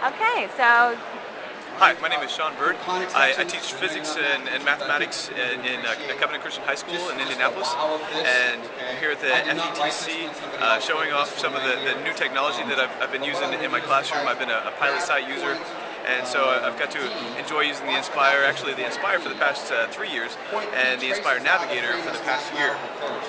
Okay, so Hi, my name is Sean Bird. I teach physics and mathematics in Covenant Christian High School in Indianapolis, and I'm here at the FETC showing off some of the new technology that I've been using in my classroom. I've been a pilot site user, and so I've got to enjoy using the Inspire, actually the Inspire for the past 3 years, and the Inspire Navigator for the past year.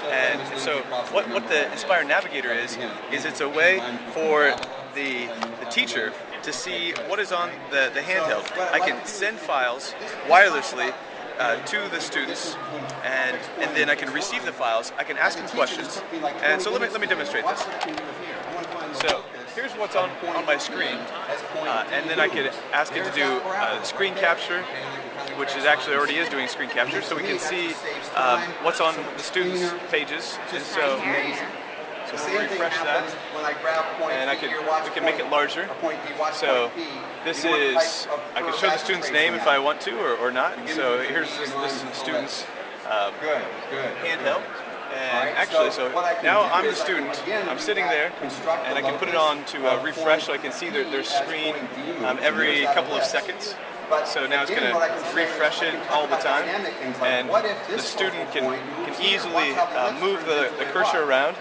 And so what the Inspire Navigator is it's a way for the teacher to see what is on the handheld. I can send files wirelessly to the students, and then I can receive the files. I can ask them questions, and so let me demonstrate this. So here's what's on my screen, and then I could ask it to do screen capture, which actually already is doing screen capture, so we can see what's on the students' pages. And so we'll refresh that, and we can make it larger. So this is, I can show the student's name if I want to or not. So here's this student's handheld. And actually, so now I'm the student, I'm sitting there, and I can put it on to refresh, so I can see their screen every couple of seconds. So now it's going to refresh it all the time, and the student can easily move the cursor around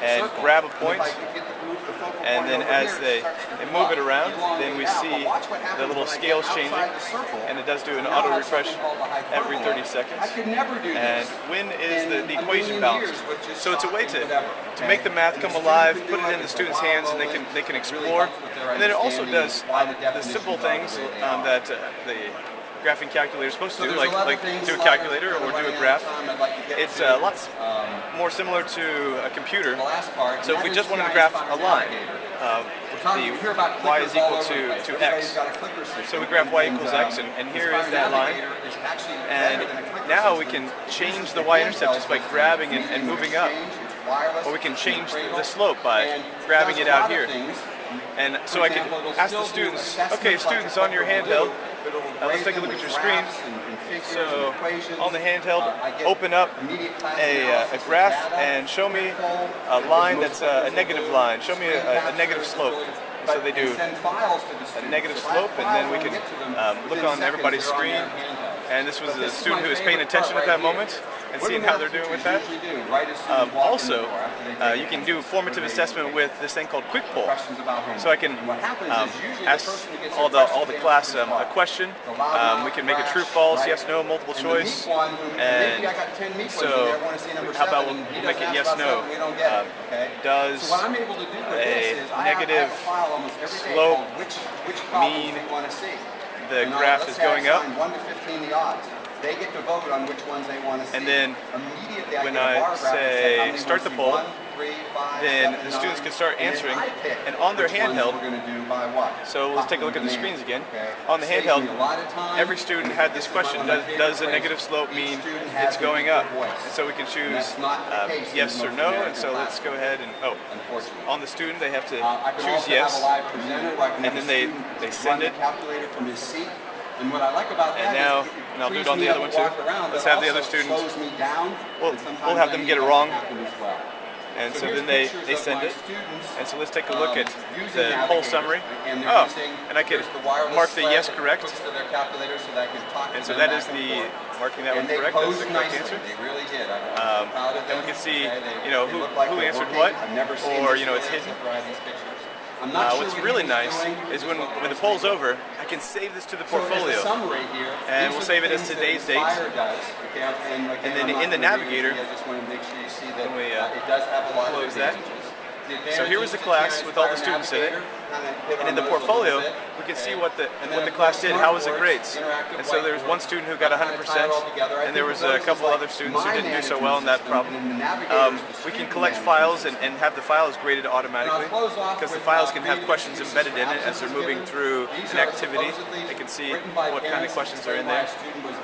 and grab a point, and then as they move it around, then we see the little scales changing, and it does do an auto refresh every 30 seconds. And when is the equation balanced? So it's a way to make the math come alive, put it in the students' hands, and they can explore. And then it also does the simple things that the graphing calculator is supposed to do, like do a calculator or do a graph. It's a lot more similar to a computer. So if we just wanted to graph a line, the y is equal to x. So we graph y equals x, and here is that line. And now we can change the y-intercept just by grabbing and moving up. Or we can change the slope by grabbing it out here. And so I can ask the students, okay, students, on your handheld, let's take a look at your screen. So on the handheld, open up a graph and show me a line that's a negative line. Show me a negative slope. So they do a negative slope, and then we can look on everybody's screen. And this was a student who was paying attention at that moment and seeing how they're doing with that. Also, you can do formative assessment with this thing called Quick Poll. So I can ask all the class a question. We can make a true, false, yes, no, multiple choice. And so how about we'll make it yes, no. Does a negative slope mean the graph is going up? They get to vote on which ones they want to see. And then when I say start the poll, then the students can start answering. And on their handheld, so let's take a look at the screens again. On the handheld, every student had this question: does a negative slope mean it's going up? And so we can choose yes or no. And so let's go ahead and on the student they have to choose yes, and then they send it. And what I like about that is and I'll do it on the other one too. Let's have the other students. We'll have them get it wrong. And so then they send it. And so let's take a look at the poll summary. Oh, and I could mark the yes correct. And so that is the marking that one correct. That's the correct answer. Then we can see, who answered what, or it's hidden. What's really nice is when the poll's over, I can save this to the portfolio, and we'll save it as today's date. And then in the Navigator, then we close that. So here was the class with all the students in it, and in the portfolio we can see what the class did. How was the grades? And so there was one student who got 100%, and there was a couple other students who didn't do so well in that problem. We can collect files and have the files graded automatically, because the files can have questions embedded in it as they're moving through an activity. They can see what kind of questions are in there,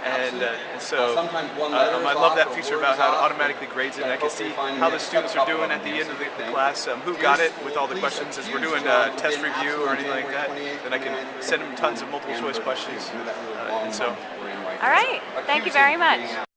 and so I love that feature about how it automatically grades it, and I can see how the students are doing at the end of the class. Who got it with all the questions. As we're doing a test review or anything like that, then I can send them tons of multiple choice questions. And so. All right. Thank you very much.